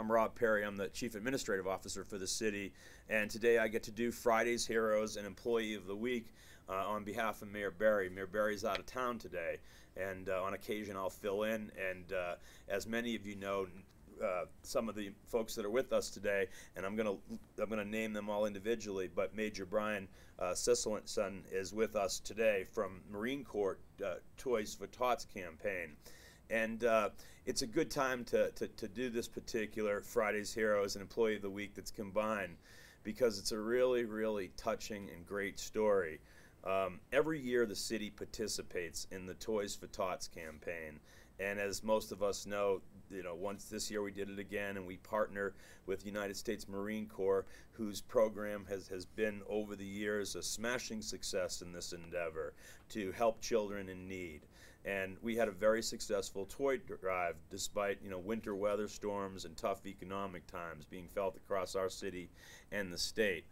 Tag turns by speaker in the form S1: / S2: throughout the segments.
S1: I'm Rob Perry. I'm the Chief Administrative Officer for the city, and today I get to do Friday's Heroes and Employee of the Week on behalf of Mayor Berry. Mayor Berry's out of town today, and on occasion I'll fill in, and as many of you know, some of the folks that are with us today, and I'm gonna name them all individually, but Major Brian Sisselson is with us today from Marine Corps Toys for Tots campaign. And it's a good time to do this particular Friday's Heroes and Employee of the Week that's combined, because it's a really, really touching and great story. Every year the city participates in the Toys for Tots campaign, and as most of us know, once this year we did it again, and we partner with United States Marine Corps, whose program has been over the years a smashing success in this endeavor to help children in need. And we had a very successful toy drive despite winter weather storms and tough economic times being felt across our city and the state.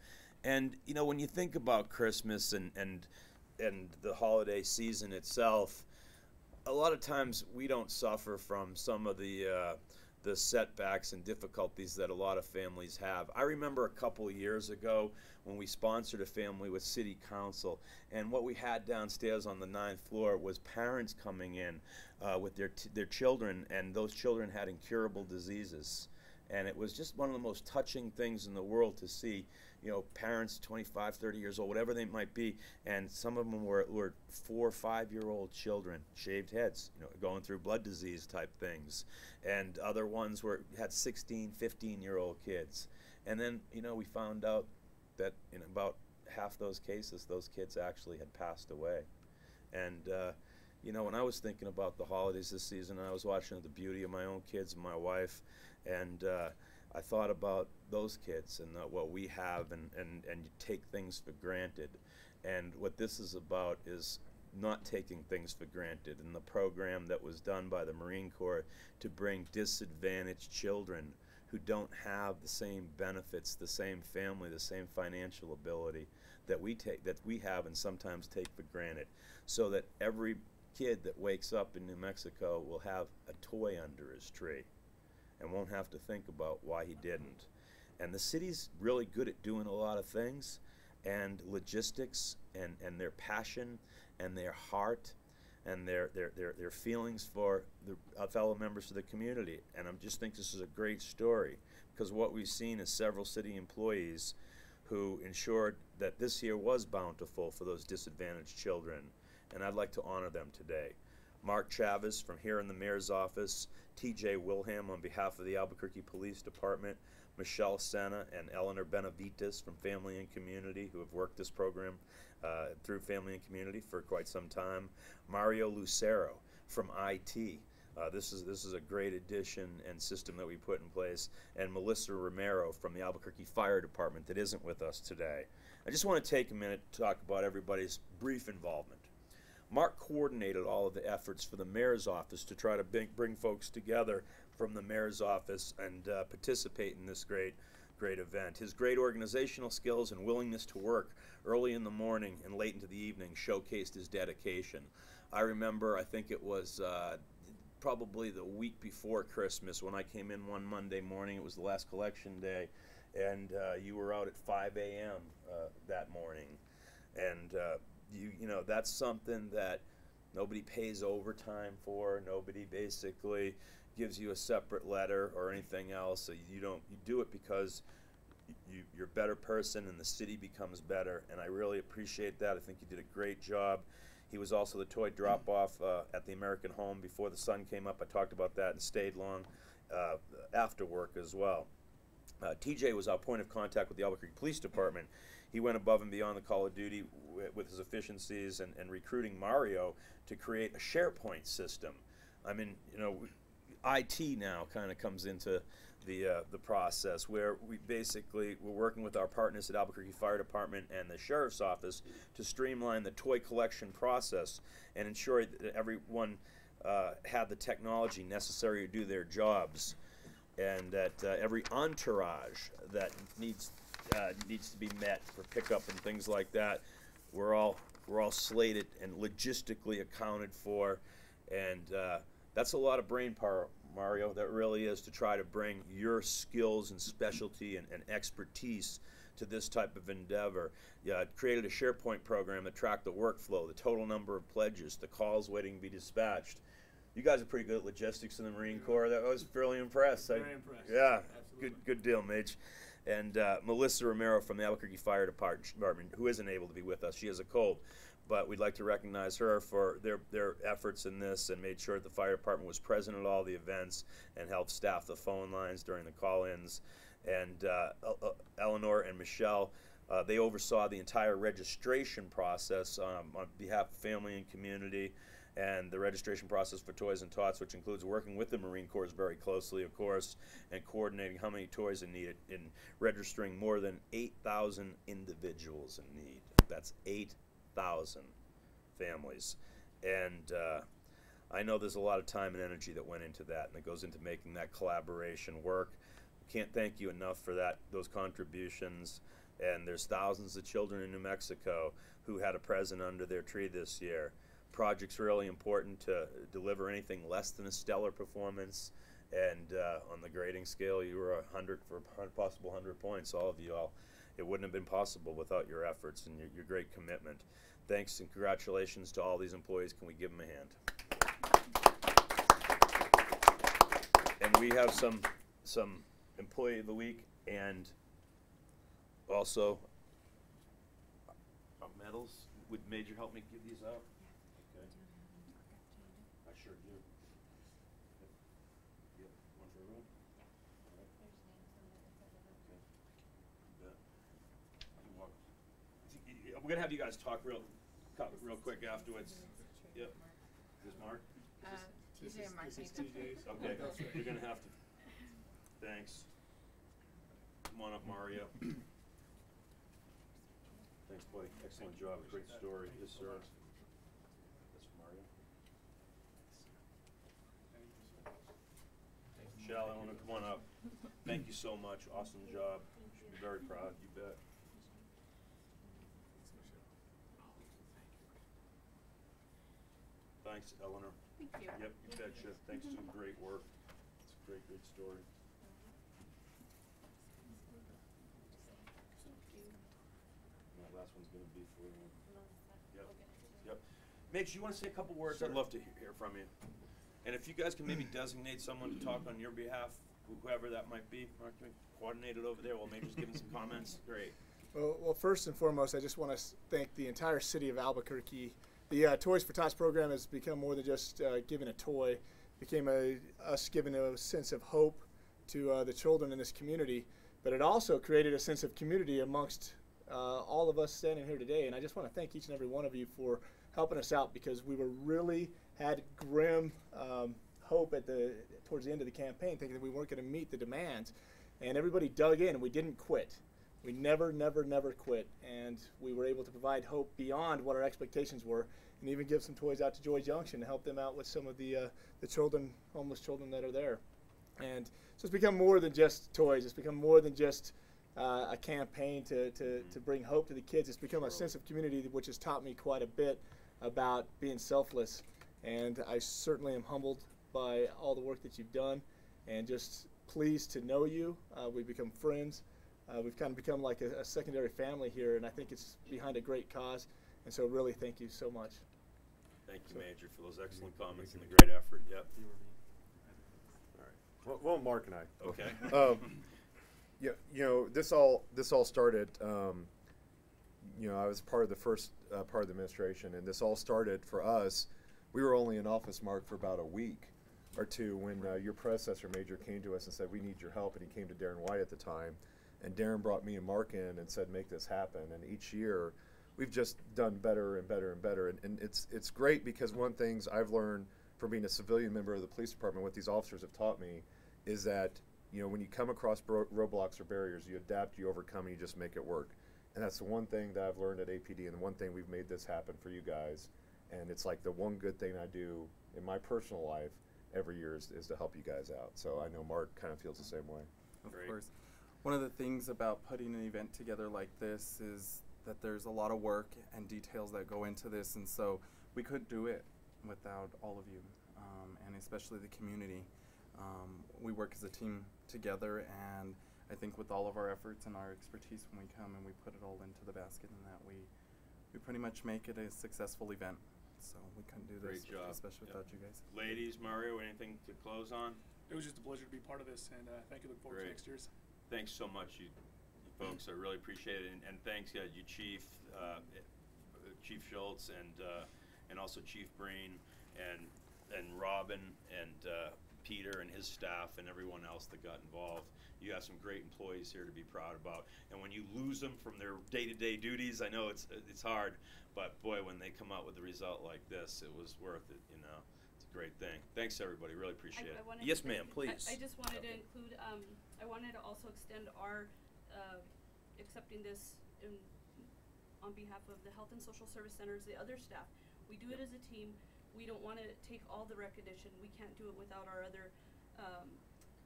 S1: And when you think about Christmas and the holiday season itself, a lot of times we don't suffer from some of the setbacks and difficulties that a lot of families have. I remember a couple of years ago when we sponsored a family with City Council, and what we had downstairs on the 9th floor was parents coming in with their children, and those children had incurable diseases. And it was just one of the most touching things in the world to see, parents 25, 30 years old, whatever they might be, and some of them were 4 or 5-year-old children, shaved heads, going through blood disease type things. And other ones had 16, 15-year-old kids. And then, we found out that in about half those cases, those kids actually had passed away. And, when I was thinking about the holidays this season, I was watching the beauty of my own kids and my wife, and I thought about those kids and what we have, and you take things for granted. And what this is about is not taking things for granted, and the program that was done by the Marine Corps to bring disadvantaged children who don't have the same benefits, the same family, the same financial ability that we have and sometimes take for granted, so that every kid that wakes up in New Mexico will have a toy under his tree and won't have to think about why he didn't. And the city's really good at doing a lot of things, and logistics and their passion and their heart and their feelings for the fellow members of the community. And I just think this is a great story, because what we've seen is several city employees who ensured that this year was bountiful for those disadvantaged children, and I'd like to honor them today. Mark Chavez from here in the mayor's office, TJ Wilhelm on behalf of the Albuquerque Police Department, Michelle Senna and Eleanor Benavides from Family and Community, who have worked this program through Family and Community for quite some time, Mario Lucero from IT. This is a great addition and system that we put in place, and Melissa Romero from the Albuquerque Fire Department that isn't with us today. I just want to take a minute to talk about everybody's brief involvement. Mark coordinated all of the efforts for the mayor's office to try to bring folks together from the mayor's office and participate in this great event. His great organizational skills and willingness to work early in the morning and late into the evening showcased his dedication. I remember, I think it was probably the week before Christmas, when I came in one Monday morning. It was the last collection day, and you were out at 5 a.m. That morning. And that's something that nobody pays overtime for. Nobody basically gives you a separate letter or anything else. So you do it because you're a better person and the city becomes better. And I really appreciate that. I think you did a great job. He was also the toy drop-off at the American Home before the sun came up. I talked about that and stayed long after work as well. TJ was our point of contact with the Albuquerque Police Department. He went above and beyond the call of duty with his efficiencies and recruiting Mario to create a SharePoint system. I mean, IT now kind of comes into the process, where we're working with our partners at Albuquerque Fire Department and the Sheriff's Office to streamline the toy collection process and ensure that everyone had the technology necessary to do their jobs, and that every entourage that needs to be met for pickup and things like that, we're all slated and logistically accounted for, and that's a lot of brain power, Mario, that really is to try to bring your skills and specialty and expertise to this type of endeavor. Yeah, created a SharePoint program that tracked the workflow, the total number of pledges, the calls waiting to be dispatched. You guys are pretty good at logistics in the Marine Corps. That was fairly impressed.
S2: Very impressed.
S1: Yeah,
S2: Absolutely.
S1: good deal, Mage. And Melissa Romero from the Albuquerque Fire Department, who isn't able to be with us. She has a cold. But we'd like to recognize her for their efforts in this, and made sure that the fire department was present at all the events and helped staff the phone lines during the call-ins. And Eleanor and Michelle, they oversaw the entire registration process on behalf of family and community, and the registration process for Toys and Tots, which includes working with the Marine Corps very closely, of course, and coordinating how many toys are needed in registering more than 8,000 individuals in need. That's 8,000 families. And I know there's a lot of time and energy that went into that, and it goes into making that collaboration work. Can't thank you enough for those contributions. And there's thousands of children in New Mexico who had a present under their tree this year. Project's really important to deliver anything less than a stellar performance. And on the grading scale, you were 100 for a possible 100 points, all of you all. It wouldn't have been possible without your efforts and your great commitment. Thanks and congratulations to all these employees. Can we give them a hand? And we have some Employee of the Week and also medals. Would Major help me give these out? Okay. I sure do. Yep. One for everyone? All right. Okay. We're going to have you guys talk real quick afterwards. Yep. Is this Mark?
S3: TJ and Mark.
S2: This is TJ's.
S1: Okay. You're going to have to. Thanks. Come on up, Mario. Thanks, buddy. Excellent job. Great story. Yes, sir. That's for Mario. Michelle, I want to come on up. Thank you so much. Awesome job. Should be very proud. You bet. Thanks, Eleanor.
S3: Thank you.
S1: Yep, you betcha. Thanks to great work. It's a great story. Last one's going to be for you. Yep. Mitch, you want to say a couple words?
S2: Sure.
S1: I'd love to hear from you. And if you guys can maybe designate someone to talk on your behalf, whoever that might be, Mark, can we coordinate it over there while Major's giving some comments? Great.
S4: Well, first and foremost, I just want to thank the entire city of Albuquerque. The Toys for Tots program has become more than just giving a toy. It became us giving a sense of hope to the children in this community, but it also created a sense of community amongst all of us standing here today. And I just want to thank each and every one of you for helping us out, because we were really had grim hope towards the end of the campaign, thinking that we weren't going to meet the demands. And everybody dug in, and we didn't quit. We never quit, and we were able to provide hope beyond what our expectations were, and even give some toys out to Joy Junction to help them out with some of the children, homeless children that are there. And so it's become more than just toys. It's become more than just a campaign to bring hope to the kids. It's become a sense of community, which has taught me quite a bit about being selfless. And I certainly am humbled by all the work that you've done, and just pleased to know you. We've become friends. We've kind of become like a secondary family here, and I think it's behind a great cause. And so really thank you so much.
S1: Thank you, Major, for those excellent comments and the great effort. Yep.
S5: All right. Well, Mark and I.
S1: Okay.
S5: Yeah, you know, this all started. You know, I was part of the first part of the administration, and this all started for us. We were only in office, Mark, for about a week or two when your predecessor, Major, came to us and said, "We need your help," and he came to Darren White at the time. And Darren brought me and Mark in and said, "Make this happen." And each year, we've just done better and better and better. And it's great, because one of the things I've learned from being a civilian member of the police department, what these officers have taught me, is that, you know, when you come across roadblocks or barriers, you adapt, you overcome, and you just make it work. And that's the one thing that I've learned at APD, and the one thing we've made this happen for you guys. And it's like the one good thing I do in my personal life every year is to help you guys out. So I know Mark kind of feels the same way.
S6: Of course. One of the things about putting an event together like this is that there's a lot of work and details that go into this, and so we couldn't do it without all of you, and especially the community. We work as a team together, and I think with all of our efforts and our expertise when we come and we put it all into the basket, and that we pretty much make it a successful event. So we couldn't do this,
S1: Great job.
S6: especially without you guys.
S1: Ladies, Mario, anything to close on?
S2: It was just a pleasure to be part of this, and thank you. Look forward to next year's.
S1: Thanks so much, you folks. I really appreciate it, and thanks, you Chief Schultz, and also Chief Breen, and Robin, and Peter and his staff, and everyone else that got involved. You have some great employees here to be proud about. And when you lose them from their day-to-day duties, I know it's hard, but boy, when they come out with a result like this, it was worth it. You know, it's a great thing. Thanks, everybody. Really appreciate it. Yes, ma'am. Please.
S3: I just wanted to include. I wanted to also extend our accepting this on behalf of the Health and Social Service Centers, the other staff. We do it as a team. We don't want to take all the recognition. We can't do it without our other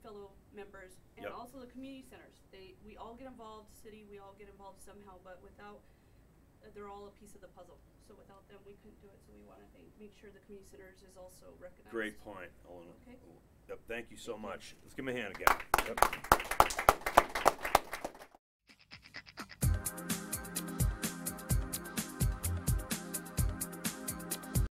S3: fellow members, and also the community centers. We all get involved. City, we all get involved somehow, but without, they're all a piece of the puzzle. So without them, we couldn't do it. So we want to make sure the community centers is also recognized.
S1: Great point, Eleanor.
S3: Okay.
S1: Yep. Thank you so much. Let's give him a hand again. Yep.